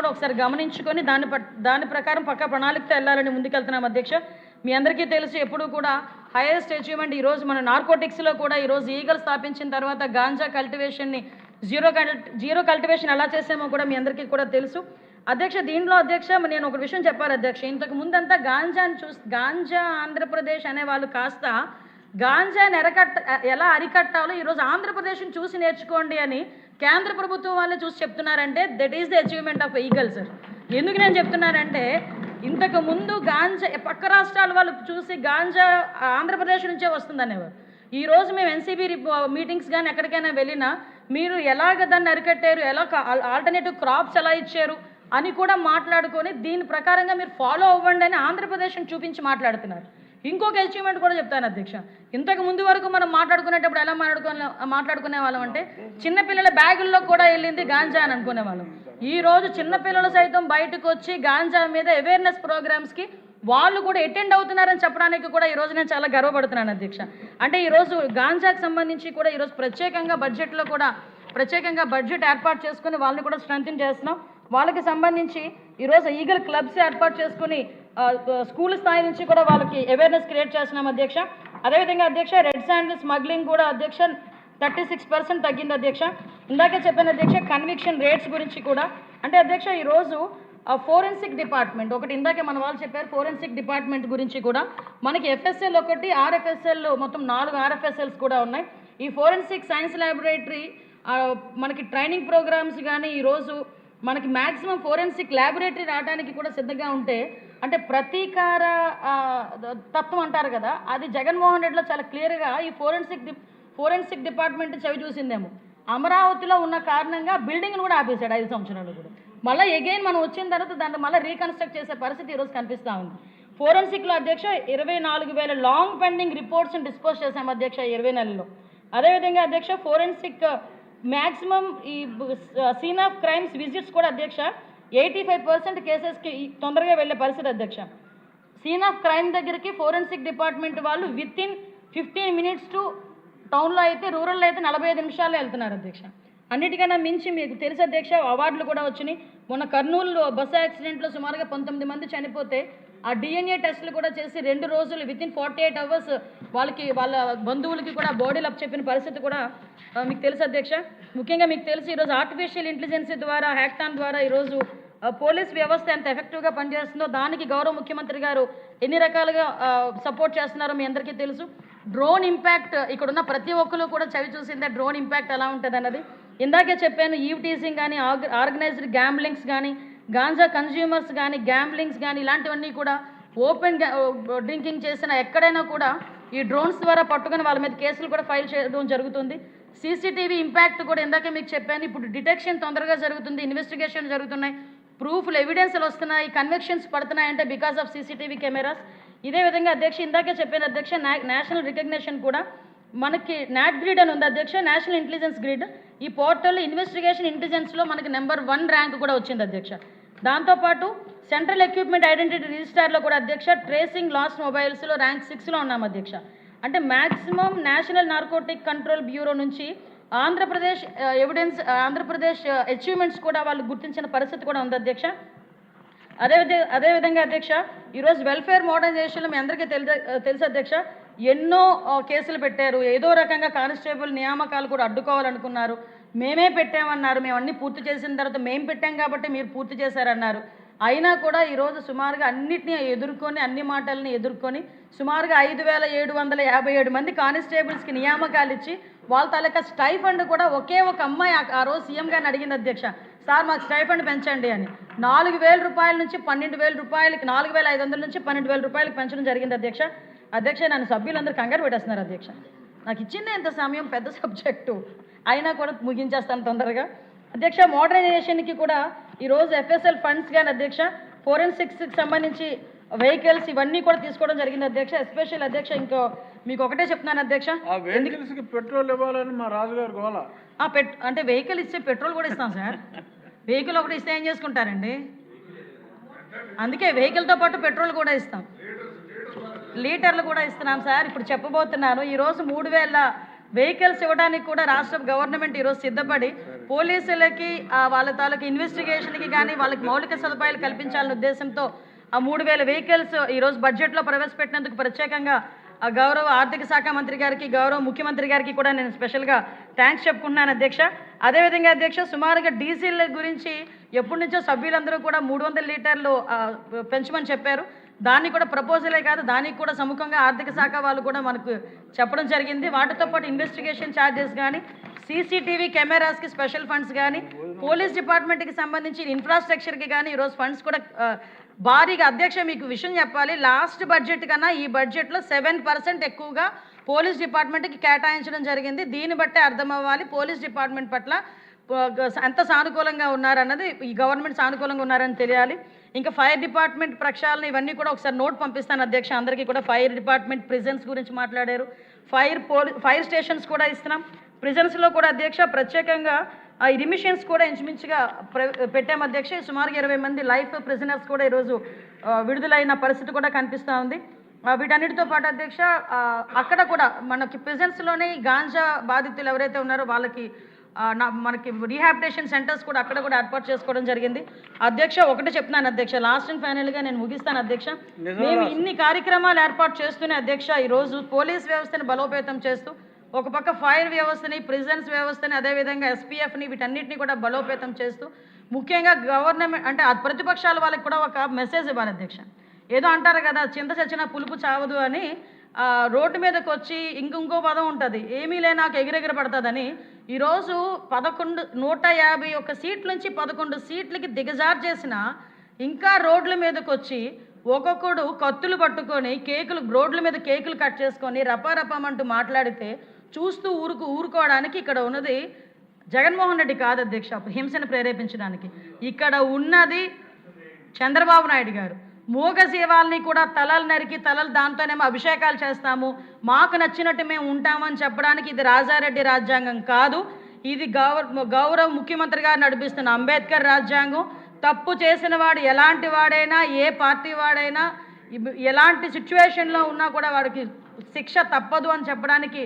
కూడా ఒకసారి గమనించుకొని దాని ప్రకారం పక్కా ప్రణాళికతో వెళ్ళాలని ముందుకెళ్తున్నాం అధ్యక్ష. మీ అందరికీ తెలుసు ఎప్పుడు కూడా హైయెస్ట్ అచీవ్మెంట్ ఈరోజు మన నార్కోటిక్స్లో కూడా ఈరోజు ఈగల్ స్థాపించిన తర్వాత గాంజా కల్టివేషన్ని జీరో కల్టివేషన్ ఎలా చేసామో కూడా మీ అందరికీ కూడా తెలుసు అధ్యక్ష. దీంట్లో అధ్యక్ష నేను ఒక విషయం చెప్పాలి అధ్యక్ష. ఇంతకు ముందంతా గాంజా ఆంధ్రప్రదేశ్ అనే వాళ్ళు కాస్త గాంజాని ఎలా అరికట్టాలో ఈరోజు ఆంధ్రప్రదేశ్ని చూసి నేర్చుకోండి అని కేంద్ర ప్రభుత్వం వాళ్ళే చూసి చెప్తున్నారంటే that is the achievement of eagle sir. ఎందుకు నేను చెప్తున్నానంటే ఇంతకు ముందు గాంజా పక్క రాష్ట్రాల వాళ్ళు చూసి గాంజా ఆంధ్రప్రదేశ్ నుంచే వస్తుందనేవారు. ఈరోజు మేము ఎన్సీబీ మీటింగ్స్ కానీ ఎక్కడికైనా వెళ్ళినా మీరు ఎలాగ దాన్ని అరికట్టారు, ఎలా ఆల్టర్నేటివ్ క్రాప్స్ ఎలా ఇచ్చారు అని కూడా మాట్లాడుకొని దీని ప్రకారంగా మీరు ఫాలో అవ్వండి అని ఆంధ్రప్రదేశ్ని చూపించి మాట్లాడుతున్నారు. ఇంకొక అచీవ్మెంట్ కూడా చెప్తాను అధ్యక్ష. ఇంతకు ముందు వరకు మనం మాట్లాడుకునేటప్పుడు ఎలా మాట్లాడుకునే వాళ్ళం అంటే చిన్నపిల్లల బ్యాగుల్లో కూడా వెళ్ళింది గాంజా అని అనుకునేవాళ్ళం. ఈరోజు చిన్నపిల్లలు సైతం బయటకు వచ్చి గాంజా మీద అవేర్నెస్ ప్రోగ్రామ్స్కి వాళ్ళు కూడా అటెండ్ అవుతున్నారని చెప్పడానికి కూడా ఈరోజు నేను చాలా గర్వపడుతున్నాను అధ్యక్ష. అంటే ఈరోజు గాంజాకి సంబంధించి కూడా ఈరోజు ప్రత్యేకంగా బడ్జెట్ ఏర్పాటు చేసుకుని వాళ్ళని కూడా స్ట్రెంథెన్ చేస్తున్నాం. వాళ్ళకి సంబంధించి ఈరోజు ఈగల్ క్లబ్స్ ఏర్పాటు చేసుకుని స్కూల్ స్థాయి నుంచి కూడా వాళ్ళకి అవేర్నెస్ క్రియేట్ చేస్తున్నాం అధ్యక్ష. అదేవిధంగా అధ్యక్ష రెడ్ శాండిల్ స్మగ్లింగ్ కూడా అధ్యక్ష 36% తగ్గింది అధ్యక్ష. ఇందాకే చెప్పిన అధ్యక్ష కన్విక్షన్ రేట్స్ గురించి కూడా అంటే అధ్యక్ష ఈరోజు ఫోరెన్సిక్ డిపార్ట్మెంట్ ఒకటి ఇందాకే మన వాళ్ళు చెప్పారు. ఫోరెన్సిక్ డిపార్ట్మెంట్ గురించి కూడా మనకి ఎఫ్ఎస్ఎల్ ఒకటి, ఆర్ఎఫ్ఎస్ఎల్ మొత్తం 4 ఆర్ఎఫ్ఎస్ఎల్స్ కూడా ఉన్నాయి. ఈ ఫోరెన్సిక్ సైన్స్ ల్యాబొరేటరీ మనకి ట్రైనింగ్ ప్రోగ్రామ్స్ కానీ ఈరోజు మనకి మ్యాక్సిమం ఫోరెన్సిక్ ల్యాబొరేటరీ రావడానికి కూడా సిద్ధంగా ఉంటే అంటే ప్రతీకార తత్వం అంటారు కదా, అది జగన్మోహన్ రెడ్డిలో చాలా క్లియర్గా ఈ ఫోరెన్సిక్ డిపార్ట్మెంట్ చవి చూసిందేమో. అమరావతిలో ఉన్న కారణంగా బిల్డింగ్ను కూడా ఆపేశాడు 5 సంవత్సరాలు కూడా. మళ్ళీ ఎగైన్ మనం వచ్చిన తర్వాత దాన్ని మళ్ళీ రీకన్స్ట్రక్ట్ చేసే పరిస్థితి ఈరోజు కనిపిస్తూ ఉంది. ఫోరెన్సిక్లో అధ్యక్ష 24,000 లాంగ్ పెండింగ్ రిపోర్ట్స్ని డిస్పోజ్ చేశాం అధ్యక్ష 20 నెలల్లో. అదేవిధంగా అధ్యక్ష ఫోరెన్సిక్ మ్యాక్సిమం ఈ సీన్ ఆఫ్ క్రైమ్స్ విజిట్స్ కూడా అధ్యక్ష 85% కేసెస్కి తొందరగా వెళ్ళే పరిస్థితి అధ్యక్ష. సీన్ ఆఫ్ క్రైమ్ దగ్గరికి ఫోరెన్సిక్ డిపార్ట్మెంట్ వాళ్ళు వితిన్ 15 minutes టు టౌన్లో అయితే రూరల్లో అయితే 45 నిమిషాల్లో వెళ్తున్నారు అధ్యక్ష. అన్నిటికన్నా మించి మీకు తెలుసు అధ్యక్ష అవార్డులు కూడా వచ్చినాయి. మొన్న కర్నూలు బస్సు యాక్సిడెంట్లో సుమారుగా 19 మంది చనిపోతే ఆ డిఎన్ఏ టెస్టులు కూడా చేసి 2 రోజులు వితిన్ 48 hours వాళ్ళ బంధువులకి కూడా బాడీలు అప్ చెప్పిన పరిస్థితి కూడా మీకు తెలుసు అధ్యక్ష. ముఖ్యంగా మీకు తెలుసు ఈరోజు ఆర్టిఫిషియల్ ఇంటెలిజెన్స్ ద్వారా హ్యాక్థాన్ ద్వారా ఈరోజు పోలీస్ వ్యవస్థ ఎంత ఎఫెక్టివ్గా పనిచేస్తుందో దానికి గౌరవ ముఖ్యమంత్రి గారు ఎన్ని రకాలుగా సపోర్ట్ చేస్తున్నారో మీ అందరికీ తెలుసు. డ్రోన్ ఇంపాక్ట్ ఇక్కడున్న ప్రతి ఒక్కరు కూడా చవి చూసిందే డ్రోన్ ఇంపాక్ట్ ఎలా ఉంటుంది అన్నది. ఇందాకే చెప్పాను ఈవ్ టీజింగ్ కానీ ఆర్గనైజ్డ్ గ్యాంబ్లింగ్స్ కానీ గాంజా కన్జ్యూమర్స్ కానీ గ్యాంబ్లింగ్స్ కానీ ఇలాంటివన్నీ కూడా ఓపెన్ డ్రింకింగ్ చేసిన ఎక్కడైనా కూడా ఈ డ్రోన్స్ ద్వారా పట్టుకొని వాళ్ళ మీద కేసులు కూడా ఫైల్ చేయడం జరుగుతుంది. సీసీటీవీ ఇంపాక్ట్ కూడా ఇందాకే మీకు చెప్పాను. ఇప్పుడు డిటెక్షన్ తొందరగా జరుగుతుంది, ఇన్వెస్టిగేషన్ జరుగుతున్నాయి, ప్రూఫ్లు ఎవిడెన్స్లు వస్తున్నాయి, కన్విక్షన్స్ పడుతున్నాయంటే బికాస్ ఆఫ్ సీసీటీవీ కెమెరాస్. ఇదే విధంగా అధ్యక్ష ఇందాకే చెప్పాను అధ్యక్ష నేషనల్ రికగ్నిషన్ కూడా మనకి నాట్ గ్రిడ్ అని ఉంది అధ్యక్ష, నేషనల్ ఇంటెలిజెన్స్ గ్రిడ్. ఈ పోర్టల్ ఇన్వెస్టిగేషన్ ఇంటెలిజెన్స్లో మనకి నెంబర్ 1 ర్యాంక్ కూడా వచ్చింది అధ్యక్ష. దాంతోపాటు సెంట్రల్ ఎక్విప్మెంట్ ఐడెంటిటీ రిజిస్టార్లో కూడా అధ్యక్ష ట్రేసింగ్ లాస్ట్ మొబైల్స్లో ర్యాంక్ 6లో ఉన్నాం అధ్యక్ష. అంటే maximum national narcotic control bureau నుంచి ఆంధ్రప్రదేశ్ అచీవ్మెంట్స్ కూడా వాళ్ళు గుర్తించిన పరిస్థితి కూడా ఉంది అధ్యక్ష. అదేవిధంగా అధ్యక్ష ఈరోజు వెల్ఫేర్ మోడర్నైజేషన్లో మీ అందరికీ తెలుసు అధ్యక్ష ఎన్నో కేసులు పెట్టారు. ఏదో రకంగా కానిస్టేబుల్ నియామకాలు కూడా అడ్డుకోవాలనుకున్నారు. మేమే పెట్టామన్నారు, మేము అన్నీ పూర్తి చేసిన తర్వాత మేము పెట్టాం కాబట్టి మీరు పూర్తి చేశారన్నారు. అయినా కూడా ఈరోజు సుమారుగా అన్నిటినీ ఎదుర్కొని అన్ని మాటల్ని ఎదుర్కొని సుమారుగా 5,757 మంది కానిస్టేబుల్స్కి నియామకాలు ఇచ్చి వాళ్ళ తాలూకా స్టైఫండ్ కూడా ఒకే ఒక అమ్మాయి ఆ రోజు సీఎం గారిని అడిగింది అధ్యక్ష, సార్ మాకు స్టైఫండ్ పెంచండి అని. 4,000 నుంచి 12,000 4,500 నుంచి 12,000 పెంచడం జరిగింది అధ్యక్ష. నన్ను సభ్యులందరూ కంగారు పెట్టేస్తున్నారు అధ్యక్ష. నాకు ఇచ్చిందే ఇంత సమయం, పెద్ద సబ్జెక్టు అయినా కూడా ముగించేస్తాను తొందరగా అధ్యక్ష. మోడర్నైజేషన్కి కూడా ఈరోజు ఎఫ్ఎస్ఎల్ ఫండ్స్ కానీ అధ్యక్ష ఫోరెన్సిక్స్కి సంబంధించి వెహికల్స్ ఇవన్నీ కూడా తీసుకోవడం జరిగింది అధ్యక్ష. ఎస్పెషల్ అధ్యక్ష ఇంకో మీకు ఒకటే చెప్తున్నాను అధ్యక్ష, పెట్రోల్ ఇవ్వాలని మా రాజుగారు గోల. అంటే వెహికల్ ఇస్తే పెట్రోల్ కూడా ఇస్తాం సార్. వెహికల్ ఒకటి ఇస్తే ఏం చేసుకుంటారండి, అందుకే వెహికల్తో పాటు పెట్రోల్ కూడా ఇస్తాం, లీటర్లు కూడా ఇస్తున్నాం సార్. ఇప్పుడు చెప్పబోతున్నాను ఈరోజు 3,000 వెహికల్స్ ఇవ్వడానికి కూడా రాష్ట్ర గవర్నమెంట్ ఈరోజు సిద్ధపడి పోలీసులకి వాళ్ళ తాలూకు ఇన్వెస్టిగేషన్కి కానీ వాళ్ళకి మౌలిక సదుపాయాలు కల్పించాలనే ఉద్దేశంతో ఆ 3000 వెహికల్స్ ఈరోజు బడ్జెట్లో ప్రవేశపెట్టినందుకు ప్రత్యేకంగా గౌరవ ఆర్థిక శాఖ మంత్రి గారికి, గౌరవ ముఖ్యమంత్రి గారికి కూడా నేను స్పెషల్గా థ్యాంక్స్ చెప్పుకుంటున్నాను అధ్యక్ష. అదేవిధంగా అధ్యక్ష, సుమారుగా డీజిల్ గురించి ఎప్పటి నుంచో సభ్యులందరూ కూడా 300 లీటర్లు పెంచమని చెప్పారు. దాన్ని కూడా ప్రపోజలే కాదు, దానికి కూడా సముఖంగా ఆర్థిక శాఖ వాళ్ళు కూడా మనకు చెప్పడం జరిగింది. వాటితో పాటు ఇన్వెస్టిగేషన్ ఛార్జెస్ కానీ, సీసీటీవీ కెమెరాస్కి స్పెషల్ ఫండ్స్ కానీ, పోలీస్ డిపార్ట్మెంట్కి సంబంధించి ఇన్ఫ్రాస్ట్రక్చర్కి కానీ ఈరోజు ఫండ్స్ కూడా భారీగా అధ్యక్ష. మీకు విషయం చెప్పాలి, లాస్ట్ బడ్జెట్ కన్నా ఈ బడ్జెట్లో 7% ఎక్కువగా పోలీస్ డిపార్ట్మెంట్కి కేటాయించడం జరిగింది. దీన్ని బట్టే అర్థం అవ్వాలి పోలీస్ డిపార్ట్మెంట్ పట్ల ఎంత సానుకూలంగా ఉన్నారన్నది, ఈ గవర్నమెంట్ సానుకూలంగా ఉన్నారని తెలియాలి. ఇంకా ఫైర్ డిపార్ట్మెంట్ ప్రక్షాళన ఇవన్నీ కూడా ఒకసారి నోట్ పంపిస్తాను అధ్యక్ష అందరికీ కూడా. ఫైర్ డిపార్ట్మెంట్ ప్రిజన్స్ గురించి మాట్లాడారు, ఫైర్ స్టేషన్స్ కూడా ఇస్తున్నాం. ప్రిజన్స్లో కూడా అధ్యక్ష ప్రత్యేకంగా ఈ రిమిషన్స్ కూడా ఇంచుమించుగా పెట్టాం అధ్యక్ష. సుమారుగా 20 మంది లైఫ్ ప్రిజనర్స్ కూడా ఈరోజు విడుదలైన పరిస్థితి కూడా కనిపిస్తూ ఉంది. వీటన్నిటితో పాటు అధ్యక్ష అక్కడ కూడా మనకి ప్రిజన్స్లోనే గాంజా బాధితులు ఎవరైతే ఉన్నారో వాళ్ళకి మనకి రీహాబిటేషన్ సెంటర్స్ కూడా అక్కడ కూడా ఏర్పాటు చేసుకోవడం జరిగింది అధ్యక్ష. ఒకటి చెప్తున్నాను అధ్యక్ష, లాస్ట్ అండ్ ఫైనల్గా నేను ముగిస్తాను అధ్యక్ష. మేము ఇన్ని కార్యక్రమాలు ఏర్పాటు చేస్తూనే అధ్యక్ష ఈరోజు పోలీస్ వ్యవస్థను బలోపేతం చేస్తూ ఒక పక్క ఫైర్ వ్యవస్థని, ప్రిజన్స్ వ్యవస్థని, అదేవిధంగా ఎస్పీఎఫ్ని వీటన్నిటిని కూడా బలోపేతం చేస్తూ ముఖ్యంగా గవర్నమెంట్ అంటే ప్రతిపక్షాల వాళ్ళకి కూడా ఒక మెసేజ్ ఇవ్వాలి అధ్యక్ష. ఏదో అంటారు కదా, చింత చచ్చిన పులుపు చావదు అని. రోడ్డు మీదకి వచ్చి ఇంకో పదం ఉంటుంది, ఏమీ లే నాకు ఎగిరెగిర పడుతుందని. ఈరోజు 151 సీట్ల నుంచి 11 సీట్లకి దిగజార్చేసిన ఇంకా రోడ్ల మీదకి వచ్చి ఒక్కొక్కడు కత్తులు పట్టుకొని రోడ్ల మీద కేకులు కట్ చేసుకొని రపారపమంటూ మాట్లాడితే చూస్తూ ఊరుకోవడానికి ఇక్కడ ఉన్నది జగన్మోహన్ రెడ్డి కాదు అధ్యక్ష, హింసను ప్రేరేపించడానికి. ఇక్కడ ఉన్నది చంద్రబాబు నాయుడు గారు. మూగ జీవాల్ని కూడా తలలు నరికి దాంతోనేమో అభిషేకాలు చేస్తాము, మాకు నచ్చినట్టు మేము ఉంటామని చెప్పడానికి ఇది రాజారెడ్డి రాజ్యాంగం కాదు. ఇది గౌరవ ముఖ్యమంత్రి గారు నడిపిస్తున్న అంబేద్కర్ రాజ్యాంగం. తప్పు చేసిన వాడు ఎలాంటి వాడైనా, ఏ పార్టీ వాడైనా, ఎలాంటి సిచ్యువేషన్లో ఉన్నా కూడా వాడికి శిక్ష తప్పదు అని చెప్పడానికి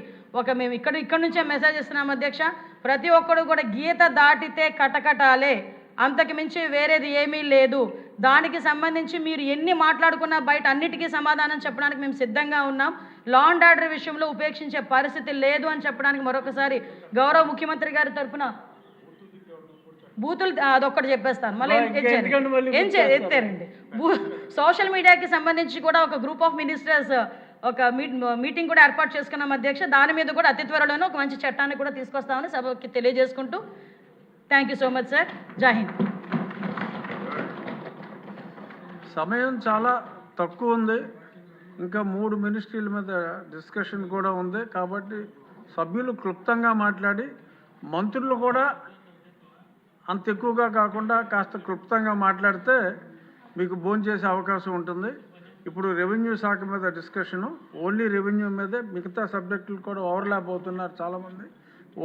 మేము ఇక్కడ నుంచే మెసేజ్ ఇస్తున్నాం అధ్యక్ష. ప్రతి ఒక్కడు కూడా గీత దాటితే కటకటాలే, అంతకు మించి వేరేది ఏమీ లేదు. దానికి సంబంధించి మీరు ఎన్ని మాట్లాడుకున్నా బయట అన్నిటికీ సమాధానం చెప్పడానికి మేము సిద్ధంగా ఉన్నాం. లా అండ్ ఆర్డర్ విషయంలో ఉపేక్షించే పరిస్థితి లేదు అని చెప్పడానికి మరొకసారి గౌరవ ముఖ్యమంత్రి గారి తరఫున బూతులు అదొక్కటి చెప్పేస్తాను, మళ్ళీ ఎత్తారండి. సోషల్ మీడియాకి సంబంధించి కూడా ఒక గ్రూప్ ఆఫ్ మినిస్టర్స్ ఒక మీటింగ్ కూడా ఏర్పాటు చేసుకున్నాం అధ్యక్ష. దాని మీద కూడా అతి త్వరలోనే ఒక మంచి చట్టాన్ని కూడా తీసుకొస్తామని సభకి తెలియజేసుకుంటూ thank you so much sir. జై హింద్. సమయం చాలా తక్కువ ఉంది, ఇంకా 3 మినిస్ట్రీల మీద డిస్కషన్ కూడా ఉంది. కాబట్టి సభ్యులు క్లుప్తంగా మాట్లాడి, మంత్రులు కూడా అంత ఎక్కువగా కాకుండా కాస్త క్లుప్తంగా మాట్లాడితే మీకు భోంచేసే అవకాశం ఉంటుంది. ఇప్పుడు రెవెన్యూ శాఖ మీద డిస్కషను, ఓన్లీ రెవెన్యూ మీదే. మిగతా సబ్జెక్టులు కూడా ఓవర్లాప్ అవుతున్నారు చాలామంది.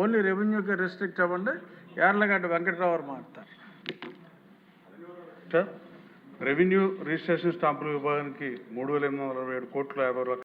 ఓన్లీ రెవెన్యూకి రెస్ట్రిక్ట్ అవ్వండి. యార్లగడ్డ వెంకట్రావు మాట్లాడతారు. రెవెన్యూ రిజిస్ట్రేషన్ స్టాంపుల విభాగానికి 3,827 కోట్ల 50